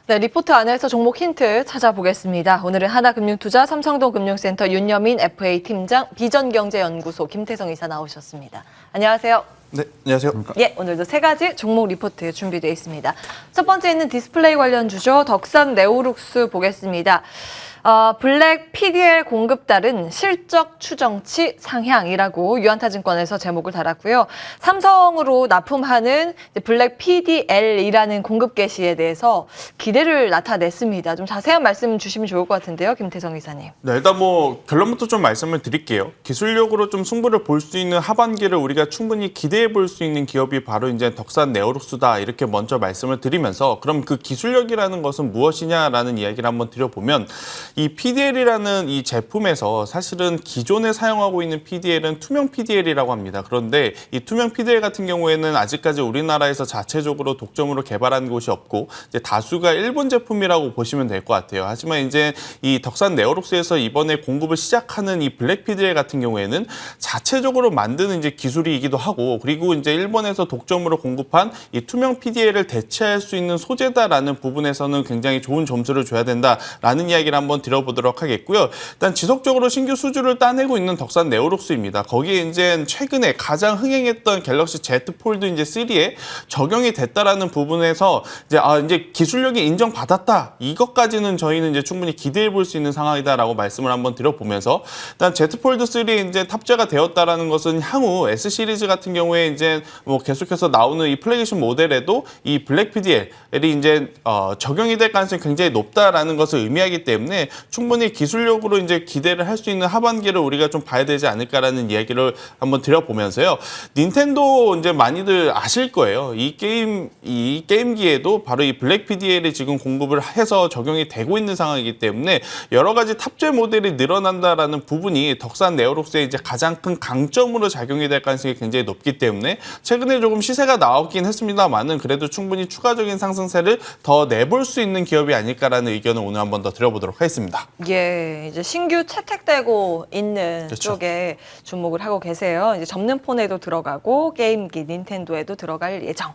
네, 리포트 안에서 종목 힌트 찾아보겠습니다. 오늘은 하나금융투자 삼성동금융센터 윤여민 FA 팀장, 비전경제연구소 김태성 이사 나오셨습니다. 안녕하세요. 네, 안녕하세요. 예, 오늘도 세 가지 종목 리포트 준비되어 있습니다. 첫 번째는 디스플레이 관련 주죠. 덕산 네오룩스 보겠습니다. 블랙 PDL 공급 따른 실적 추정치 상향이라고 유한타증권에서 제목을 달았고요. 삼성으로 납품하는 블랙 PDL이라는 공급 개시에 대해서 기대를 나타냈습니다. 좀 자세한 말씀 주시면 좋을 것 같은데요, 김태성 이사님. 네, 일단 결론부터 좀 말씀을 드릴게요. 기술력으로 좀 승부를 볼 수 있는 하반기를 우리가 충분히 기대해 볼 수 있는 기업이 바로 이제 덕산 네오룩스다 이렇게 먼저 말씀을 드리면서 그럼 그 기술력이라는 것은 무엇이냐라는 이야기를 한번 드려보면 이 PDL이라는 이 제품에서 사실은 기존에 사용하고 있는 PDL은 투명 PDL이라고 합니다. 그런데 이 투명 PDL 같은 경우에는 아직까지 우리나라에서 자체적으로 독점으로 개발한 곳이 없고 이제 다수가 일본 제품이라고 보시면 될 것 같아요. 하지만 이제 이 덕산 네오룩스에서 이번에 공급을 시작하는 이 블랙 PDL 같은 경우에는 자체적으로 만드는 이제 기술이기도 하고 그리고 이제 일본에서 독점으로 공급한 이 투명 PDL을 대체할 수 있는 소재다라는 부분에서는 굉장히 좋은 점수를 줘야 된다라는 이야기를 한번 들어보도록 하겠고요. 일단 지속적으로 신규 수주를 따내고 있는 덕산 네오룩스입니다. 거기에 이제 최근에 가장 흥행했던 갤럭시 Z 폴드 이제 3에 적용이 됐다라는 부분에서 이제 기술력이 인정받았다. 이것까지는 저희는 이제 충분히 기대해 볼 수 있는 상황이다라고 말씀을 한번 드려보면서 일단 Z 폴드 3에 이제 탑재가 되었다라는 것은 향후 S 시리즈 같은 경우에 이제 계속해서 나오는 이 플래그십 모델에도 이 블랙 PDL이 이제 적용이 될 가능성이 굉장히 높다라는 것을 의미하기 때문에 충분히 기술력으로 이제 기대를 할 수 있는 하반기를 우리가 좀 봐야 되지 않을까라는 이야기를 한번 드려보면서요. 닌텐도 이제 많이들 아실 거예요. 이 게임기에도 바로 이 블랙 PDL이 지금 공급을 해서 적용이 되고 있는 상황이기 때문에 여러 가지 탑재 모델이 늘어난다라는 부분이 덕산 네오룩스의 이제 가장 큰 강점으로 작용이 될 가능성이 굉장히 높기 때문에 최근에 조금 시세가 나오긴 했습니다만은 그래도 충분히 추가적인 상승세를 더 내볼 수 있는 기업이 아닐까라는 의견을 오늘 한번 더 드려보도록 하겠습니다. 예, 이제 신규 채택되고 있는 그렇죠. 쪽에 주목을 하고 계세요. 이제 접는 폰에도 들어가고 게임기 닌텐도에도 들어갈 예정.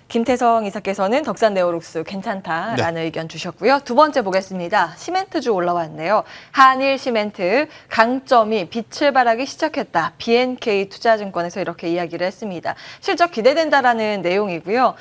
김태성 이사께서는 덕산 네오룩스 괜찮다라는 의견 주셨고요. 두 번째 보겠습니다. 시멘트주 올라왔네요. 한일 시멘트 강점이 빛을 발하기 시작했다. BNK 투자증권에서 이렇게 이야기를 했습니다. 실적 기대된다라는 내용이고요.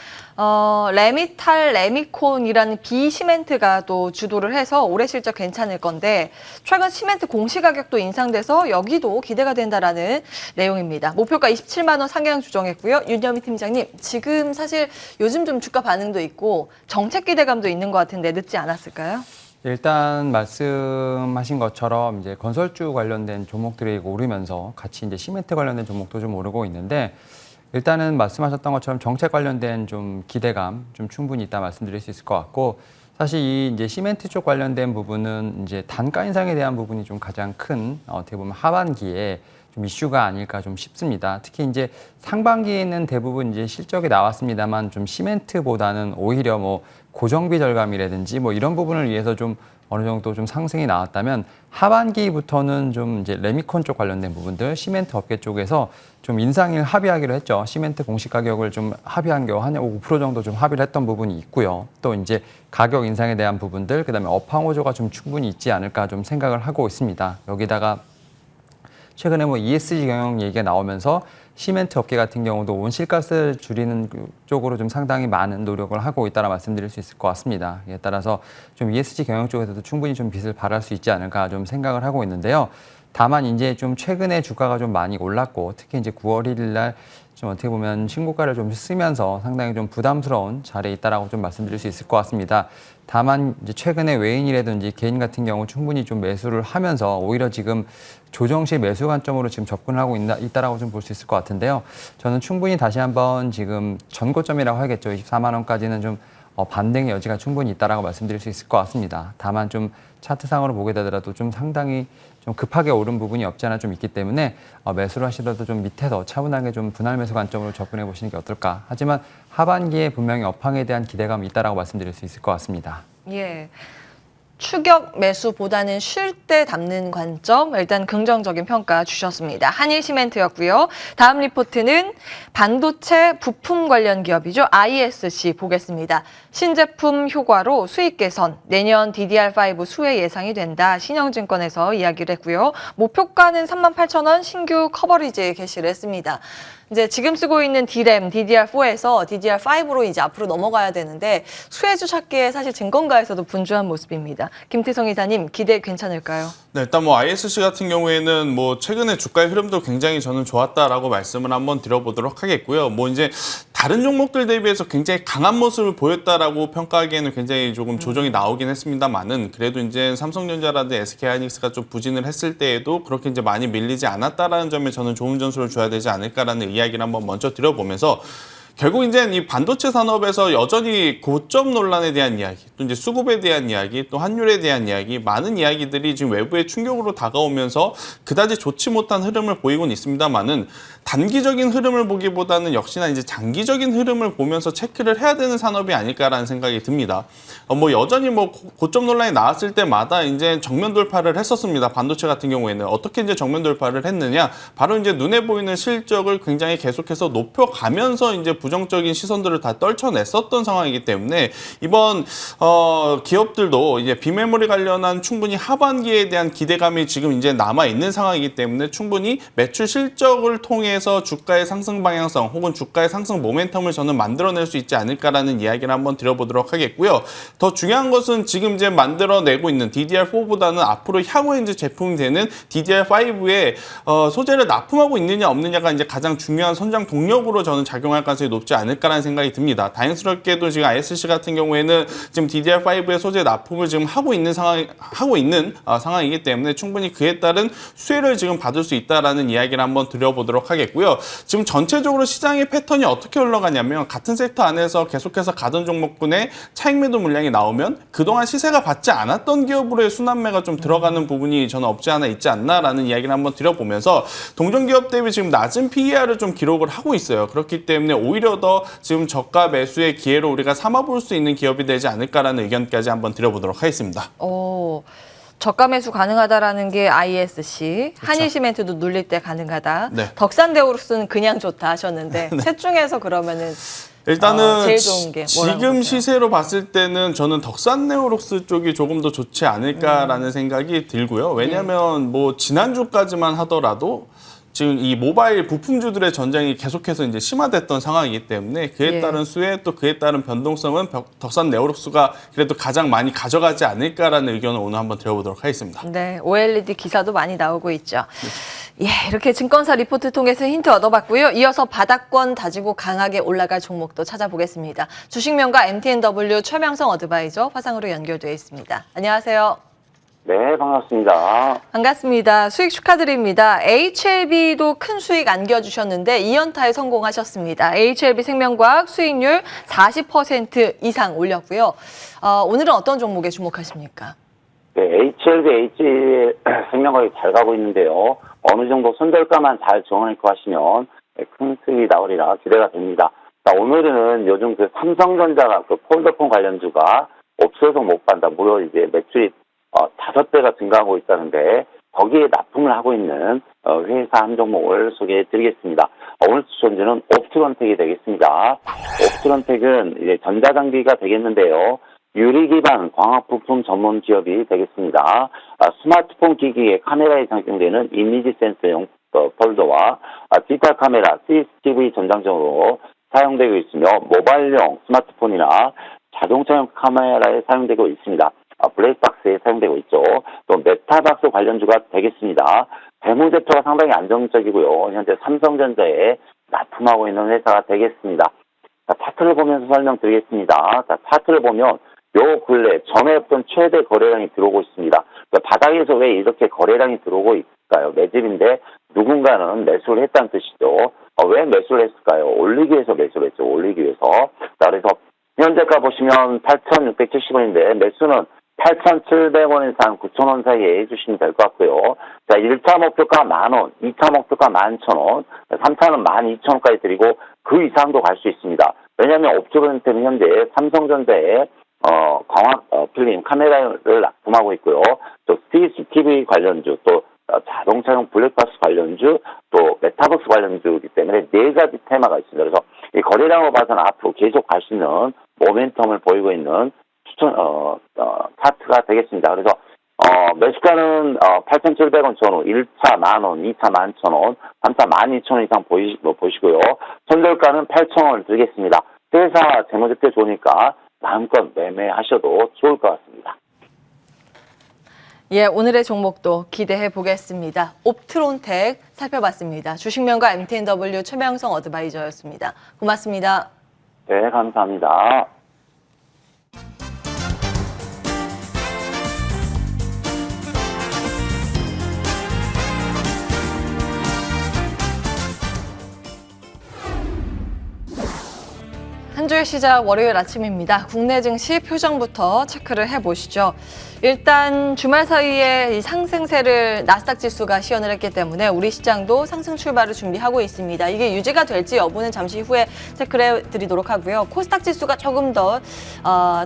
레미탈, 레미콘이라는 비시멘트가 또 주도를 해서 올해 실적 괜찮을 건데 최근 시멘트 공시가격도 인상돼서 여기도 기대가 된다라는 내용입니다. 목표가 27만 원 상향 조정했고요. 윤여민 팀장님, 지금 사실 요즘 좀 주가 반응도 있고 정책 기대감도 있는 것 같은데 늦지 않았을까요? 일단 말씀하신 것처럼 이제 건설주 관련된 종목들이 오르면서 같이 이제 시멘트 관련된 종목도 좀 오르고 있는데 일단은 말씀하셨던 것처럼 정책 관련된 좀 기대감 좀 충분히 있다 말씀드릴 수 있을 것 같고 사실 이 이제 시멘트 쪽 관련된 부분은 이제 단가 인상에 대한 부분이 좀 가장 큰 어떻게 보면 하반기에 좀 이슈가 아닐까 좀 싶습니다. 특히 이제 상반기에는 대부분 이제 실적이 나왔습니다만 좀 시멘트보다는 오히려 고정비 절감이라든지 이런 부분을 위해서 좀 어느 정도 좀 상승이 나왔다면 하반기부터는 좀 이제 레미콘 쪽 관련된 부분들 시멘트 업계 쪽에서 좀 인상을 합의하기로 했죠. 시멘트 공시 가격을 좀 합의한 경우 한 5% 정도 좀 합의를 했던 부분이 있고요. 또 이제 가격 인상에 대한 부분들 그다음에 업황 호조가 좀 충분히 있지 않을까 좀 생각을 하고 있습니다. 여기다가 최근에 ESG 경영 얘기가 나오면서 시멘트 업계 같은 경우도 온실가스 줄이는 쪽으로 좀 상당히 많은 노력을 하고 있다라 말씀드릴 수 있을 것 같습니다. 이에 따라서 좀 ESG 경영 쪽에서도 충분히 좀 빛을 발할 수 있지 않을까 좀 생각을 하고 있는데요. 다만 이제 좀 최근에 주가가 좀 많이 올랐고 특히 이제 9월 1일 날 좀 어떻게 보면 신고가를 좀 쓰면서 상당히 좀 부담스러운 자리에 있다라고 좀 말씀드릴 수 있을 것 같습니다. 다만 이제 최근에 외인이라든지 개인 같은 경우 충분히 좀 매수를 하면서 오히려 지금 조정시 매수 관점으로 지금 접근을 하고 있다라고 좀 볼 수 있을 것 같은데요. 저는 충분히 다시 한번 지금 전고점이라고 하겠죠. 24만 원까지는 좀 반등의 여지가 충분히 있다라고 말씀드릴 수 있을 것 같습니다. 다만 좀 차트상으로 보게 되더라도 좀 상당히 좀 급하게 오른 부분이 없지 않아 좀 있기 때문에 매수를 하시더라도 좀 밑에서 차분하게 좀 분할 매수 관점으로 접근해 보시는 게 어떨까. 하지만 하반기에 분명히 업황에 대한 기대감이 있다라고 말씀드릴 수 있을 것 같습니다. 예. 추격 매수보다는 쉴 때 담는 관점, 일단 긍정적인 평가 주셨습니다. 한일시멘트였고요. 다음 리포트는 반도체 부품 관련 기업이죠. ISC 보겠습니다. 신제품 효과로 수익 개선, 내년 DDR5 수혜 예상이 된다. 신영증권에서 이야기를 했고요. 목표가는 38,000원 신규 커버리지 게시를 했습니다. 이제 지금 쓰고 있는 D램, DDR4에서 DDR5로 이제 앞으로 넘어가야 되는데 수혜주 찾기에 사실 증권가에서도 분주한 모습입니다. 김태성 이사님, 기대 괜찮을까요? 네, 일단 뭐 ISC 같은 경우에는 뭐 최근에 주가의 흐름도 굉장히 저는 좋았다라고 말씀을 한번 드려보도록 하겠고요. 뭐 이제 다른 종목들 대비해서 굉장히 강한 모습을 보였다라고 평가하기에는 굉장히 조금 조정이 나오긴 했습니다만은 그래도 이제 삼성전자라든지 SK하이닉스가 좀 부진을 했을 때에도 그렇게 이제 많이 밀리지 않았다라는 점에 저는 좋은 전술을 줘야 되지 않을까라는 이야기를 한번 먼저 드려보면서 결국 이제 이 반도체 산업에서 여전히 고점 논란에 대한 이야기, 또 이제 수급에 대한 이야기, 또 환율에 대한 이야기, 많은 이야기들이 지금 외부의 충격으로 다가오면서 그다지 좋지 못한 흐름을 보이곤 있습니다만은 단기적인 흐름을 보기보다는 역시나 이제 장기적인 흐름을 보면서 체크를 해야 되는 산업이 아닐까라는 생각이 듭니다. 뭐 여전히 뭐 고점 논란이 나왔을 때마다 이제 정면 돌파를 했었습니다. 반도체 같은 경우에는 어떻게 이제 정면 돌파를 했느냐? 바로 이제 눈에 보이는 실적을 굉장히 계속해서 높여가면서 이제 부정적인 시선들을 다 떨쳐냈었던 상황이기 때문에 이번 기업들도 이제 비메모리 관련한 충분히 하반기에 대한 기대감이 지금 이제 남아 있는 상황이기 때문에 충분히 매출 실적을 통해서 주가의 상승 방향성 혹은 주가의 상승 모멘텀을 저는 만들어낼 수 있지 않을까라는 이야기를 한번 드려보도록 하겠고요. 더 중요한 것은 지금 이제 만들어내고 있는 DDR4보다는 앞으로 향후에 이제 제품이 되는 DDR5에 소재를 납품하고 있느냐 없느냐가 이제 가장 중요한 선장 동력으로 저는 작용할 가능성이 높지 않을까라는 생각이 듭니다. 다행스럽게도 지금 ISC 같은 경우에는 지금 DDR5의 소재 납품을 지금 하고 있는 상황이기 때문에 충분히 그에 따른 수혜를 지금 받을 수 있다라는 이야기를 한번 드려보도록 하겠고요. 지금 전체적으로 시장의 패턴이 어떻게 흘러가냐면 같은 섹터 안에서 계속해서 가던 종목군의 차익 매도 물량이 나오면 그동안 시세가 받지 않았던 기업으로의 순환매가 좀 들어가는 부분이 저는 없지 않아 있지 않나라는 이야기를 한번 드려보면서 동종 기업 대비 지금 낮은 PER을 좀 기록을 하고 있어요. 그렇기 때문에 오히려 더 지금 저가 매수의 기회로 우리가 삼아볼 수 있는 기업이 되지 않을까라는 의견까지 한번 드려보도록 하겠습니다. 저가 매수 가능하다라는 게 ISC, 그렇죠. 한일시멘트도 눌릴 때 가능하다. 네. 덕산데오룩스는 그냥 좋다 하셨는데 네. 셋 중에서 그러면은 제일 일단은 좋은 게 뭐라고 지금 보세요? 시세로 봤을 때는 저는 덕산네오록스 쪽이 조금 더 좋지 않을까라는 생각이 들고요. 왜냐하면 뭐 지난주까지만 하더라도 지금 이 모바일 부품주들의 전쟁이 계속해서 이제 심화됐던 상황이기 때문에 그에 따른 수혜 또 그에 따른 변동성은 덕산네오록스가 그래도 가장 많이 가져가지 않을까라는 의견을 오늘 한번 드려보도록 하겠습니다. 네, OLED 기사도 많이 나오고 있죠. 예, 이렇게 증권사 리포트 통해서 힌트 얻어봤고요. 이어서 바닥권 다지고 강하게 올라갈 종목도 찾아보겠습니다. 주식명가 MTNW 최명성 어드바이저 화상으로 연결되어 있습니다. 안녕하세요. 네, 반갑습니다. 반갑습니다. 수익 축하드립니다. HLB도 큰 수익 안겨주셨는데 2연타에 성공하셨습니다. HLB 생명과학 수익률 40% 이상 올렸고요. 오늘은 어떤 종목에 주목하십니까? 네, HLB 생명과학이 잘 가고 있는데요. 어느 정도 손절가만 잘 정해놓고 하시면 큰 수익이 나오리라 기대가 됩니다. 자, 오늘은 요즘 그 삼성전자가 그 폴더폰 관련주가 없어서 못 간다. 무려 이제 매출이 5배가 증가하고 있다는데 거기에 납품을 하고 있는 회사 한 종목을 소개해 드리겠습니다. 오늘 추천주는 옵트론텍이 되겠습니다. 옵트론텍은 이제 전자장비가 되겠는데요. 유리 기반 광학 부품 전문 기업이 되겠습니다. 스마트폰 기기의 카메라에 장착되는 이미지 센서용 폴더와 디지털 카메라, CCTV 전장적으로 사용되고 있으며 모바일용 스마트폰이나 자동차용 카메라에 사용되고 있습니다. 블랙박스에 사용되고 있죠. 또 메타박스 관련주가 되겠습니다. 재무제표가 상당히 안정적이고요. 현재 삼성전자에 납품하고 있는 회사가 되겠습니다. 자, 차트를 보면서 설명드리겠습니다. 자, 차트를 보면 요 근래 전에 없던 최대 거래량이 들어오고 있습니다. 바닥에서 왜 이렇게 거래량이 들어오고 있을까요? 매집인데 누군가는 매수를 했다는 뜻이죠. 왜 매수를 했을까요? 올리기 위해서 매수를 했죠. 올리기 위해서. 자, 그래서 현재가 보시면 8,670원인데 매수는 8,700원에서 한 9,000원 사이에 해주시면 될 것 같고요. 자, 1차 목표가 10,000원, 2차 목표가 11,000원, 3차는 12,000원까지 드리고 그 이상도 갈 수 있습니다. 왜냐하면 옵트론텍은 현재 삼성전자에 광학 필름 카메라를 납품하고 있고요. 또 CCTV 관련주, 또 자동차용 블랙박스 관련주, 또 메타버스 관련주이기 때문에 4가지 테마가 있습니다. 그래서 이 거래량으로 봐서는 앞으로 계속 갈 수 있는 모멘텀을 보이고 있는 추천 차트가 되겠습니다. 그래서 매수가는 8,700원 전후 1차 만원, 2차 11,000원, 3차 12,000원 이상 보시고요. 손절가는 8,000원을 드리겠습니다. 회사 재무제표 좋으니까 마음껏 매매하셔도 좋을 것 같습니다. 예, 오늘의 종목도 기대해 보겠습니다. 옵트론텍 살펴봤습니다. 주식명가 MTNW 최명성 어드바이저였습니다. 고맙습니다. 네, 감사합니다. 한 주의 시작 월요일 아침입니다. 국내 증시 표정부터 체크를 해보시죠. 일단 주말 사이에 이 상승세를 나스닥 지수가 시연을 했기 때문에 우리 시장도 상승 출발을 준비하고 있습니다. 이게 유지가 될지 여부는 잠시 후에 체크를 해드리도록 하고요. 코스닥 지수가 조금 더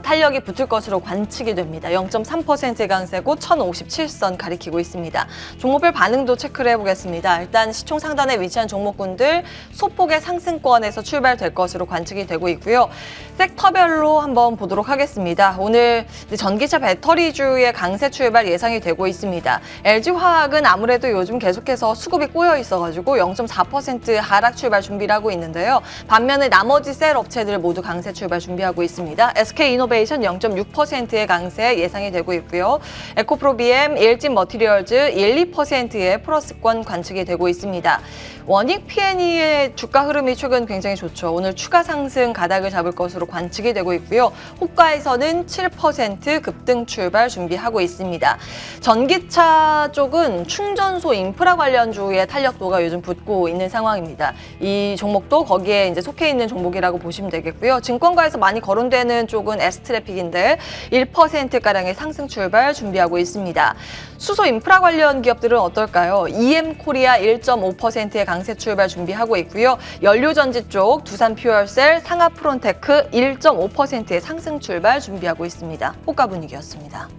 탄력이 붙을 것으로 관측이 됩니다. 0.3%의 강세고 1057선 가리키고 있습니다. 종목별 반응도 체크를 해보겠습니다. 일단 시총 상단에 위치한 종목군들 소폭의 상승권에서 출발될 것으로 관측이 되고 있고요. 섹터별로 한번 보도록 하겠습니다. 오늘 전기차 배터리주의 강세 출발 예상이 되고 있습니다. LG화학은 아무래도 요즘 계속해서 수급이 꼬여 있어가지고 0.4% 하락 출발 준비를 하고 있는데요. 반면에 나머지 셀 업체들 모두 강세 출발 준비하고 있습니다. SK이노베이션 0.6%의 강세 예상이 되고 있고요. 에코프로비엠, 일진머티리얼즈 1~2%의 플러스권 관측이 되고 있습니다. 원익 P&E의 주가 흐름이 최근 굉장히 좋죠. 오늘 추가 상승 가닥을 잡을 것으로 관측이 되고 있고요. 호가에서는 7% 급등 출발 준비하고 있습니다. 전기차 쪽은 충전소 인프라 관련주의 탄력도가 요즘 붙고 있는 상황입니다. 이 종목도 거기에 이제 속해 있는 종목이라고 보시면 되겠고요. 증권가에서 많이 거론되는 쪽은 S트래픽인데 1%가량의 상승 출발 준비하고 있습니다. 수소 인프라 관련 기업들은 어떨까요? EM코리아 1.5%의 강세 출발 준비하고 있고요. 연료전지 쪽 두산퓨얼셀, 상하프론테크 1.5%의 상승 출발 준비하고 있습니다. 호가 분위기였습니다.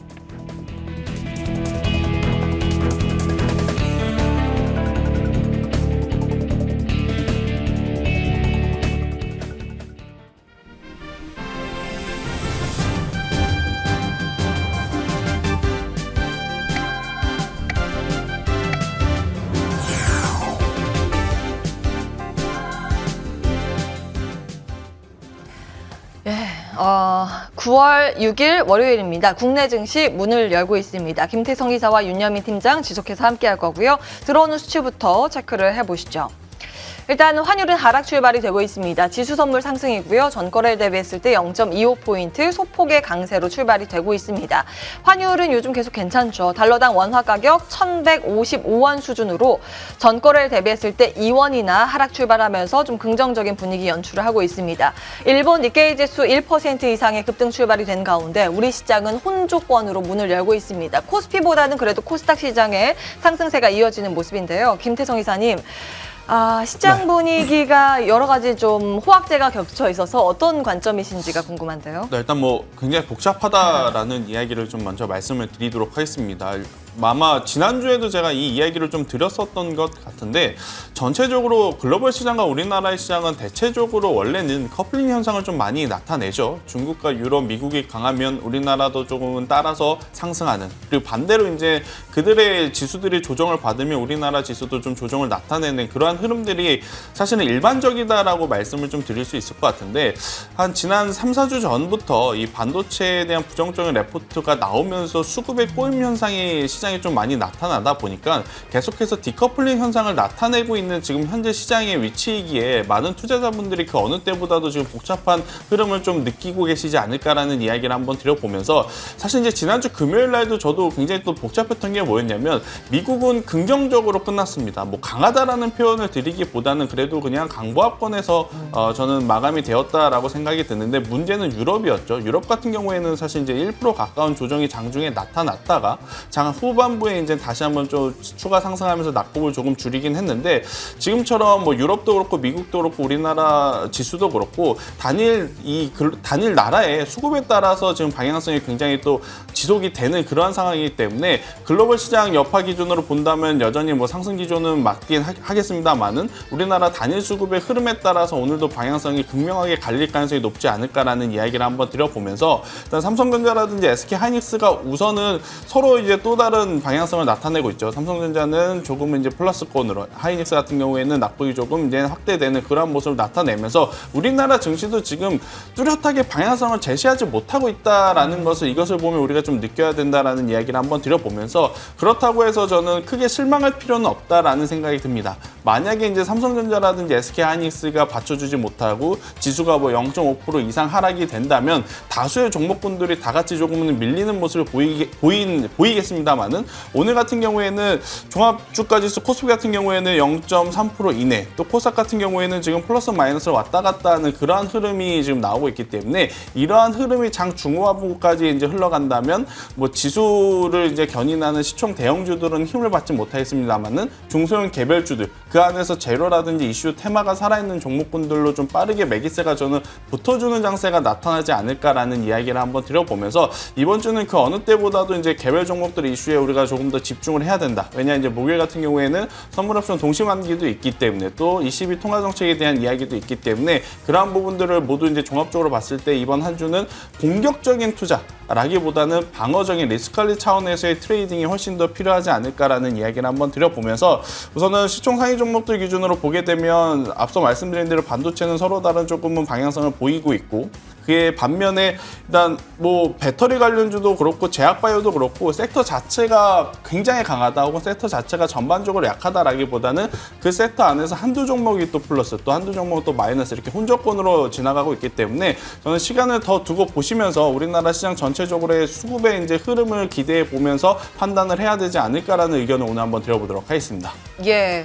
예, 9월 6일 월요일입니다. 국내 증시 문을 열고 있습니다. 김태성 이사와 윤여민 팀장 지속해서 함께할 거고요. 들어오는 수치부터 체크를 해보시죠. 일단 환율은 하락 출발이 되고 있습니다. 지수 선물 상승이고요. 전거래를 대비했을 때 0.25포인트 소폭의 강세로 출발이 되고 있습니다. 환율은 요즘 계속 괜찮죠. 달러당 원화 가격 1,155원 수준으로 전거래를 대비했을 때 2원이나 하락 출발하면서 좀 긍정적인 분위기 연출을 하고 있습니다. 일본 니케이 지수 1% 이상의 급등 출발이 된 가운데 우리 시장은 혼조권으로 문을 열고 있습니다. 코스피보다는 그래도 코스닥 시장의 상승세가 이어지는 모습인데요. 김태성 이사님. 시장 분위기가 여러 가지 좀 호황제가 겹쳐 있어서 어떤 관점이신지가 궁금한데요. 네, 일단 뭐 굉장히 복잡하다라는 이야기를 좀 먼저 말씀을 드리도록 하겠습니다. 아마 지난주에도 제가 이 이야기를 좀 드렸었던 것 같은데 전체적으로 글로벌 시장과 우리나라의 시장은 대체적으로 원래는 커플링 현상을 좀 많이 나타내죠. 중국과 유럽, 미국이 강하면 우리나라도 조금은 따라서 상승하는, 그리고 반대로 이제 그들의 지수들이 조정을 받으면 우리나라 지수도 좀 조정을 나타내는 그러한 흐름들이 사실은 일반적이다라고 말씀을 좀 드릴 수 있을 것 같은데 한 지난 3~4주 전부터 이 반도체에 대한 부정적인 레포트가 나오면서 수급의 꼬임 현상이 시장에 좀 많이 나타나다 보니까 계속해서 디커플링 현상을 나타내고 있는 지금 현재 시장의 위치이기에 많은 투자자분들이 그 어느 때보다도 지금 복잡한 흐름을 좀 느끼고 계시지 않을까라는 이야기를 한번 드려보면서 사실 이제 지난주 금요일 날도 저도 굉장히 또 복잡했던 게 뭐였냐면 미국은 긍정적으로 끝났습니다. 뭐 강하다라는 표현을 드리기보다는 그래도 그냥 강보합권에서 저는 마감이 되었다라고 생각이 드는데 문제는 유럽이었죠. 유럽 같은 경우에는 사실 이제 1% 가까운 조정이 장중에 나타났다가 장 후반 후반부에 이제 다시 한번 좀 추가 상승하면서 낙폭을 조금 줄이긴 했는데 지금처럼 뭐 유럽도 그렇고 미국도 그렇고 우리나라 지수도 그렇고 단일 나라의 수급에 따라서 지금 방향성이 굉장히 또 지속이 되는 그러한 상황이기 때문에 글로벌 시장 여파 기준으로 본다면 여전히 뭐 상승 기조는 맞긴 하겠습니다만은 우리나라 단일 수급의 흐름에 따라서 오늘도 방향성이 극명하게 갈릴 가능성이 높지 않을까라는 이야기를 한번 드려보면서 일단 삼성전자라든지 SK하이닉스가 우선은 서로 이제 또 다른 방향성을 나타내고 있죠. 삼성전자는 조금은 이제 플러스권으로, 하이닉스 같은 경우에는 낙폭이 조금 이제 확대되는 그런 모습을 나타내면서 우리나라 증시도 지금 뚜렷하게 방향성을 제시하지 못하고 있다라는 것을 이것을 보면 우리가 좀 느껴야 된다라는 이야기를 한번 드려보면서 그렇다고 해서 저는 크게 실망할 필요는 없다라는 생각이 듭니다. 만약에 이제 삼성전자라든지 SK하이닉스가 받쳐주지 못하고 지수가 뭐 0.5% 이상 하락이 된다면 다수의 종목군들이 다 같이 조금은 밀리는 모습을 보이겠습니다만은 오늘 같은 경우에는 종합주가지수 코스피 같은 경우에는 0.3% 이내, 또 코스닥 같은 경우에는 지금 플러스 마이너스를 왔다 갔다 하는 그러한 흐름이 지금 나오고 있기 때문에 이러한 흐름이 장 중후반부까지 이제 흘러간다면 뭐 지수를 이제 견인하는 시총 대형주들은 힘을 받지 못하겠습니다만은 중소형 개별주들 그 안에서 재료라든지 이슈 테마가 살아있는 종목군들로 좀 빠르게 매기세가 저는 붙어주는 장세가 나타나지 않을까라는 이야기를 한번 드려보면서 이번 주는 그 어느 때보다도 이제 개별 종목들 이슈에 우리가 조금 더 집중을 해야 된다. 왜냐 이제 목요일 같은 경우에는 선물옵션 동시만기도 있기 때문에 또 ECB 통화 정책에 대한 이야기도 있기 때문에 그러한 부분들을 모두 이제 종합적으로 봤을 때 이번 한 주는 공격적인 투자라기보다는 방어적인 리스크관리 차원에서의 트레이딩이 훨씬 더 필요하지 않을까라는 이야기를 한번 드려보면서 우선은 시총 상위 종목들 기준으로 보게 되면 앞서 말씀드린 대로 반도체는 서로 다른 조금은 방향성을 보이고 있고 그에 반면에 일단 뭐 배터리 관련주도 그렇고 제약바이오도 그렇고 섹터 자체가 굉장히 강하다 혹은 섹터 자체가 전반적으로 약하다라기보다는 그 섹터 안에서 한두 종목이 또 플러스 또 한두 종목은 또 마이너스 이렇게 혼조권으로 지나가고 있기 때문에 저는 시간을 더 두고 보시면서 우리나라 시장 전체적으로의 수급의 이제 흐름을 기대해 보면서 판단을 해야 되지 않을까라는 의견을 오늘 한번 드려보도록 하겠습니다. 예.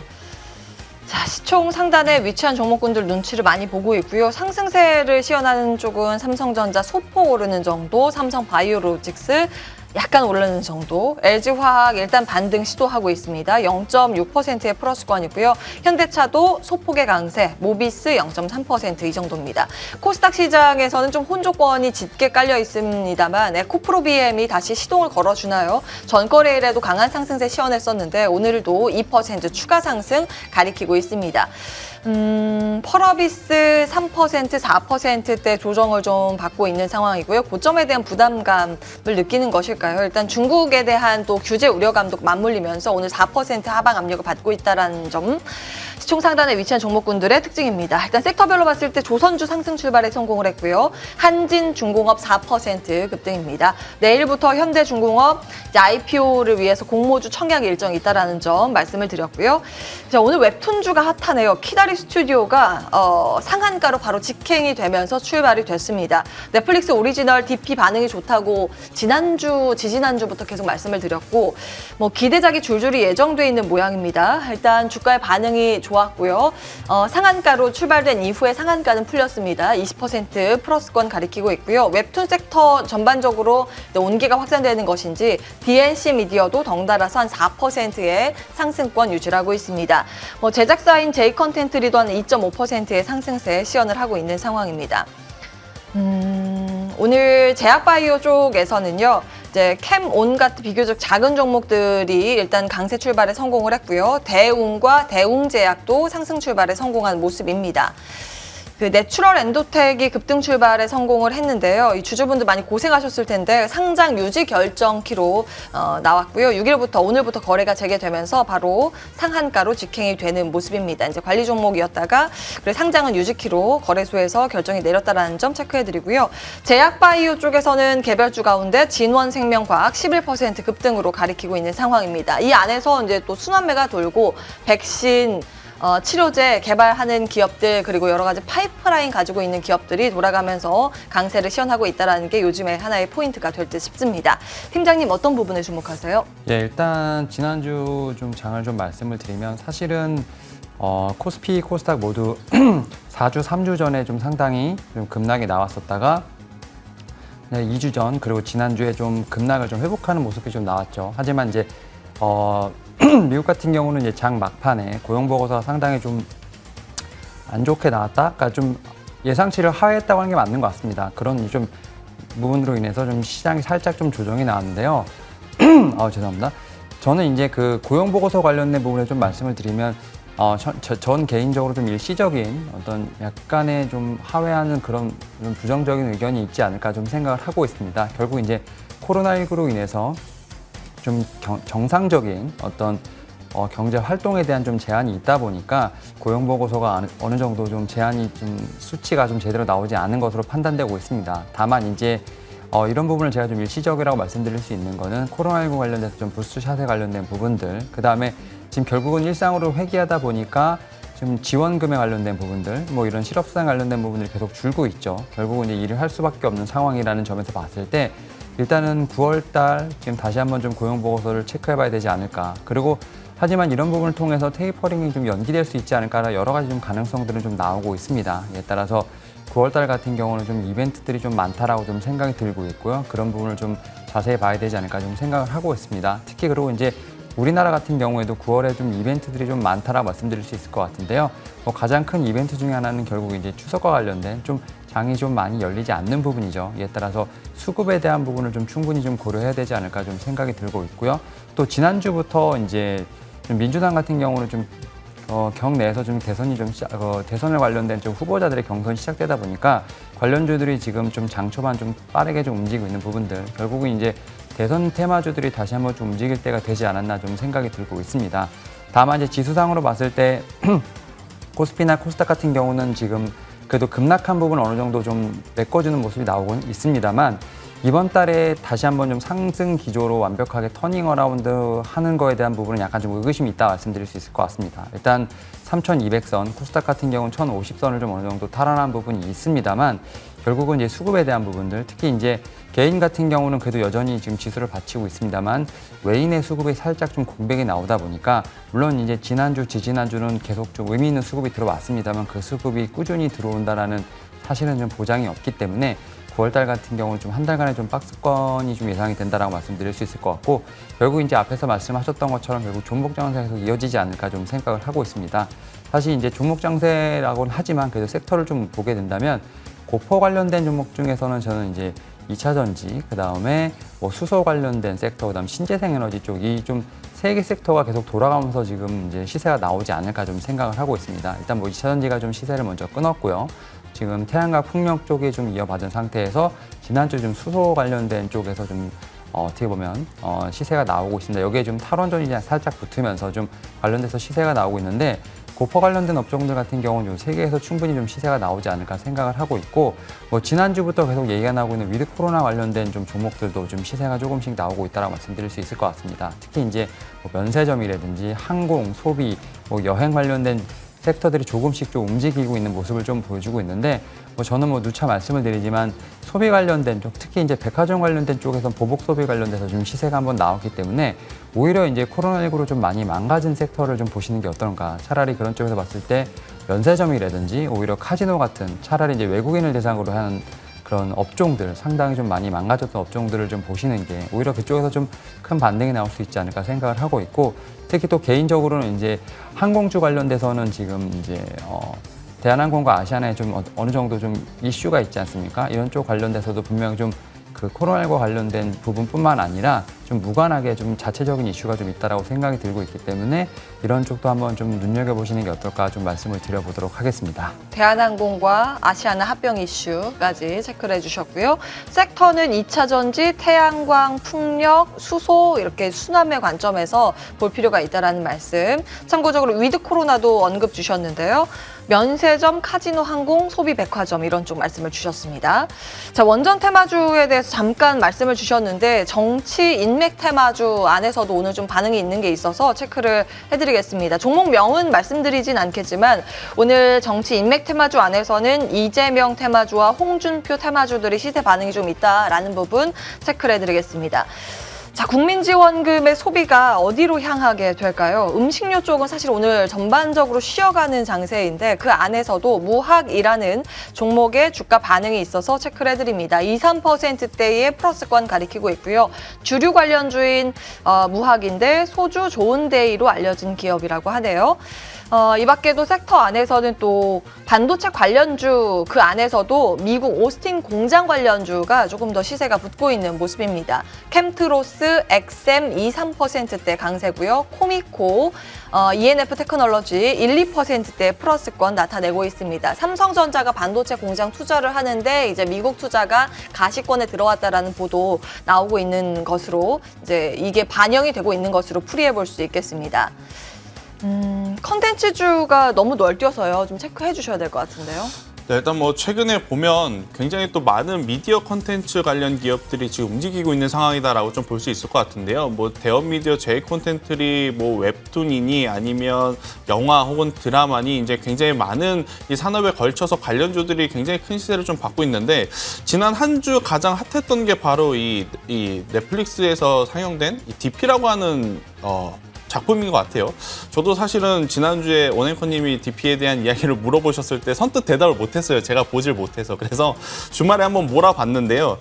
자, 시총 상단에 위치한 종목군들 눈치를 많이 보고 있고요. 상승세를 시연하는 쪽은 삼성전자 소폭 오르는 정도, 삼성바이오로직스 약간 오르는 정도, LG화학 일단 반등 시도하고 있습니다. 0.6%의 플러스권이고요. 현대차도 소폭의 강세, 모비스 0.3% 이 정도입니다. 코스닥 시장에서는 좀 혼조권이 짙게 깔려 있습니다만 에코프로비엠이 다시 시동을 걸어주나요? 전거래일에도 강한 상승세 시연했었는데 오늘도 2% 추가 상승 가리키고 있습니다. 펄어비스 3%, 4%대 조정을 좀 받고 있는 상황이고요. 고점에 대한 부담감을 느끼는 것일까요? 일단 중국에 대한 또 규제 우려감도 맞물리면서 오늘 4% 하방 압력을 받고 있다는 점. 시총 상단에 위치한 종목군들의 특징입니다. 일단 섹터별로 봤을 때 조선주 상승 출발에 성공을 했고요. 한진중공업 4% 급등입니다. 내일부터 현대중공업 IPO를 위해서 공모주 청약 일정이 있다는 점 말씀을 드렸고요. 자, 오늘 웹툰주가 핫하네요. 키다리 스튜디오가 상한가로 바로 직행이 되면서 출발이 됐습니다. 넷플릭스 오리지널 DP 반응이 좋다고 지지난주부터 계속 말씀을 드렸고 뭐 기대작이 줄줄이 예정돼 있는 모양입니다. 일단 주가의 반응이 좋았고요. 상한가로 출발된 이후에 상한가는 풀렸습니다. 20% 플러스권 가리키고 있고요. 웹툰 섹터 전반적으로 온기가 확산되는 것인지 DNC 미디어도 덩달아서 한 4%의 상승권 유지하고 있습니다. 제작사인 J컨텐트 리도 한 2.5%의 상승세 시연을 하고 있는 상황입니다. 오늘 제약바이오 쪽에서는요. 이제 캠온 같은 비교적 작은 종목들이 일단 강세 출발에 성공을 했고요. 대웅과 대웅제약도 상승 출발에 성공한 모습입니다. 그 내추럴 엔도텍이 급등 출발에 성공을 했는데요. 이 주주분들 많이 고생하셨을 텐데 상장 유지 결정키로 나왔고요. 6일부터 오늘부터 거래가 재개되면서 바로 상한가로 직행이 되는 모습입니다. 이제 관리 종목이었다가 그래 상장은 유지키로 거래소에서 결정이 내렸다라는 점 체크해드리고요. 제약바이오 쪽에서는 개별주 가운데 진원생명과학 11% 급등으로 가리키고 있는 상황입니다. 이 안에서 이제 또 순환매가 돌고 백신 치료제 개발하는 기업들 그리고 여러 가지 파이프라인 가지고 있는 기업들이 돌아가면서 강세를 시연하고 있다는 게 요즘에 하나의 포인트가 될 듯 싶습니다. 팀장님 어떤 부분에 주목하세요? 예, 일단 지난주 좀 장을 좀 말씀을 드리면 사실은 코스피, 코스닥 모두 4주, 3주 전에 좀 상당히 좀 급락이 나왔었다가 네, 2주 전 그리고 지난주에 좀 급락을 좀 회복하는 모습이 좀 나왔죠. 하지만 이제 미국 같은 경우는 이제 장 막판에 고용 보고서가 상당히 좀 안 좋게 나왔다. 그러니까 좀 예상치를 하회했다고 하는 게 맞는 것 같습니다. 그런 좀 부분으로 인해서 좀 시장이 살짝 좀 조정이 나왔는데요. 죄송합니다. 저는 이제 그 고용 보고서 관련된 부분에 좀 말씀을 드리면 전 개인적으로 좀 일시적인 어떤 약간의 좀 하회하는 그런 좀 부정적인 의견이 있지 않을까 좀 생각을 하고 있습니다. 결국 이제 코로나19로 인해서 좀 정상적인 어떤 경제 활동에 대한 좀 제한이 있다 보니까 고용 보고서가 어느 정도 좀 제한이 좀 수치가 좀 제대로 나오지 않은 것으로 판단되고 있습니다. 다만 이제 이런 부분을 제가 좀 일시적이라고 말씀드릴 수 있는 거는 코로나19 관련돼서 좀 부스트샷에 관련된 부분들, 그 다음에 지금 결국은 일상으로 회귀하다 보니까 지금 지원금에 관련된 부분들, 뭐 이런 실업수당 관련된 부분들이 계속 줄고 있죠. 결국은 이제 일을 할 수밖에 없는 상황이라는 점에서 봤을 때 일단은 9월 달 지금 다시 한번 좀 고용 보고서를 체크해봐야 되지 않을까. 그리고 하지만 이런 부분을 통해서 테이퍼링이 좀 연기될 수 있지 않을까 여러 가지 좀 가능성들은 좀 나오고 있습니다. 이에 따라서 9월 달 같은 경우는 좀 이벤트들이 좀 많다라고 좀 생각이 들고 있고요. 그런 부분을 좀 자세히 봐야 되지 않을까 좀 생각을 하고 있습니다. 특히 그리고 이제 우리나라 같은 경우에도 9월에 좀 이벤트들이 좀 많다라고 말씀드릴 수 있을 것 같은데요. 가장 큰 이벤트 중에 하나는 결국 이제 추석과 관련된 좀 장이 좀 많이 열리지 않는 부분이죠. 이에 따라서 수급에 대한 부분을 좀 충분히 좀 고려해야 되지 않을까 좀 생각이 들고 있고요. 또 지난주부터 이제 좀 민주당 같은 경우는 좀 경내에서 좀 대선이 좀 대선을 관련된 좀 후보자들의 경선이 시작되다 보니까 관련주들이 지금 좀 장 초반 좀 빠르게 좀 움직이고 있는 부분들, 결국은 이제 대선 테마주들이 다시 한번 좀 움직일 때가 되지 않았나 좀 생각이 들고 있습니다. 다만 이제 지수상으로 봤을 때 코스피나 코스닥 같은 경우는 지금 그래도 급락한 부분 어느 정도 좀 메꿔주는 모습이 나오곤 있습니다만 이번 달에 다시 한번 좀 상승 기조로 완벽하게 터닝 어라운드 하는 거에 대한 부분은 약간 좀 의구심이 있다 말씀드릴 수 있을 것 같습니다. 일단 3,200선, 코스닥 같은 경우는 1,050선을 좀 어느 정도 탈환한 부분이 있습니다만 결국은 이제 수급에 대한 부분들, 특히 이제 개인 같은 경우는 그래도 여전히 지금 지수를 받치고 있습니다만 외인의 수급이 살짝 좀 공백이 나오다 보니까 물론 이제 지난주, 지지난주는 계속 좀 의미 있는 수급이 들어왔습니다만 그 수급이 꾸준히 들어온다라는 사실은 좀 보장이 없기 때문에 9월달 같은 경우는 좀 한 달간의 좀 박스권이 좀 예상이 된다라고 말씀드릴 수 있을 것 같고 결국 이제 앞에서 말씀하셨던 것처럼 결국 종목 장세에서 이어지지 않을까 좀 생각을 하고 있습니다. 사실 이제 종목 장세라고는 하지만 그래도 섹터를 좀 보게 된다면 고퍼 관련된 종목 중에서는 저는 이제 2차 전지, 그 다음에 뭐 수소 관련된 섹터, 그 다음 신재생 에너지 쪽이 좀 세 개 섹터가 계속 돌아가면서 지금 이제 시세가 나오지 않을까 좀 생각을 하고 있습니다. 일단 뭐 2차 전지가 좀 시세를 먼저 끊었고요. 지금 태양광 풍력 쪽에 좀 이어받은 상태에서 지난주 좀 수소 관련된 쪽에서 좀 어떻게 보면 시세가 나오고 있습니다. 여기에 좀 탈원전이 살짝 붙으면서 좀 관련돼서 시세가 나오고 있는데 고퍼 관련된 업종들 같은 경우는 좀 세계에서 충분히 좀 시세가 나오지 않을까 생각을 하고 있고 뭐 지난주부터 계속 얘기가 나오고 있는 위드 코로나 관련된 좀 종목들도 좀 시세가 조금씩 나오고 있다고 말씀드릴 수 있을 것 같습니다. 특히 이제 뭐 면세점이라든지 항공, 소비, 뭐 여행 관련된 섹터들이 조금씩 좀 움직이고 있는 모습을 좀 보여주고 있는데 뭐 저는 뭐 누차 말씀을 드리지만 소비 관련된 쪽, 특히 이제 백화점 관련된 쪽에서는 보복 소비 관련돼서 좀 시세가 한번 나왔기 때문에 오히려 이제 코로나19로 좀 많이 망가진 섹터를 좀 보시는 게 어떨까. 차라리 그런 쪽에서 봤을 때 면세점이라든지 오히려 카지노 같은 차라리 이제 외국인을 대상으로 하는 그런 업종들, 상당히 좀 많이 망가졌던 업종들을 좀 보시는 게 오히려 그쪽에서 좀 큰 반등이 나올 수 있지 않을까 생각을 하고 있고 특히 또 개인적으로는 이제 항공주 관련돼서는 지금 이제 대한항공과 아시아나에 좀 어느 정도 좀 이슈가 있지 않습니까? 이런 쪽 관련돼서도 분명 좀 그 코로나19와 관련된 부분뿐만 아니라 좀 무관하게 좀 자체적인 이슈가 좀 있다라고 생각이 들고 있기 때문에 이런 쪽도 한번 좀 눈여겨보시는 게 어떨까 좀 말씀을 드려보도록 하겠습니다. 대한항공과 아시아나 합병 이슈까지 체크를 해주셨고요. 섹터는 2차 전지, 태양광, 풍력, 수소 이렇게 수남의 관점에서 볼 필요가 있다라는 말씀. 참고적으로 위드 코로나도 언급 주셨는데요. 면세점, 카지노, 항공, 소비, 백화점 이런 쪽 말씀을 주셨습니다. 자, 원전 테마주에 대해서 잠깐 말씀을 주셨는데 정치, 인맥 테마주 안에서도 오늘 좀 반응이 있는 게 있어서 체크를 해드리겠습니다. 종목명은 말씀드리진 않겠지만 오늘 정치, 인맥 테마주 안에서는 이재명 테마주와 홍준표 테마주들이 시세 반응이 좀 있다라는 부분 체크를 해드리겠습니다. 자, 국민지원금의 소비가 어디로 향하게 될까요? 음식료 쪽은 사실 오늘 전반적으로 쉬어가는 장세인데 그 안에서도 무학이라는 종목의 주가 반응이 있어서 체크를 해드립니다. 2, 3%대의 플러스권 가리키고 있고요. 주류 관련주인 무학인데 소주 좋은데이로 알려진 기업이라고 하네요. 이 밖에도 섹터 안에서는 또 반도체 관련주 그 안에서도 미국 오스틴 공장 관련주가 조금 더 시세가 붙고 있는 모습입니다. 캠트로스, 엑셈 2, 3%대 강세고요. 코미코, ENF 테크놀로지 1, 2%대 플러스권 나타내고 있습니다. 삼성전자가 반도체 공장 투자를 하는데 이제 미국 투자가 가시권에 들어왔다라는 보도 나오고 있는 것으로 이제 이게 반영이 되고 있는 것으로 풀이해 볼 수 있겠습니다. 컨텐츠주가 너무 널뛰어서요. 좀 체크해 주셔야 될 것 같은데요. 네, 일단 뭐 최근에 보면 굉장히 또 많은 미디어 컨텐츠 관련 기업들이 지금 움직이고 있는 상황이다라고 좀 볼 수 있을 것 같은데요. 뭐 대형 미디어 J 콘텐츠들이 뭐 웹툰이니 아니면 영화 혹은 드라마니 이제 굉장히 많은 이 산업에 걸쳐서 관련주들이 굉장히 큰 시세를 좀 받고 있는데 지난 한 주 가장 핫했던 게 바로 이 넷플릭스에서 상영된 이 DP라고 하는 작품인 것 같아요. 저도 사실은 지난주에 원앵커님이 DP에 대한 이야기를 물어보셨을 때 선뜻 대답을 못했어요. 제가 보질 못해서. 그래서 주말에 한번 몰아봤는데요.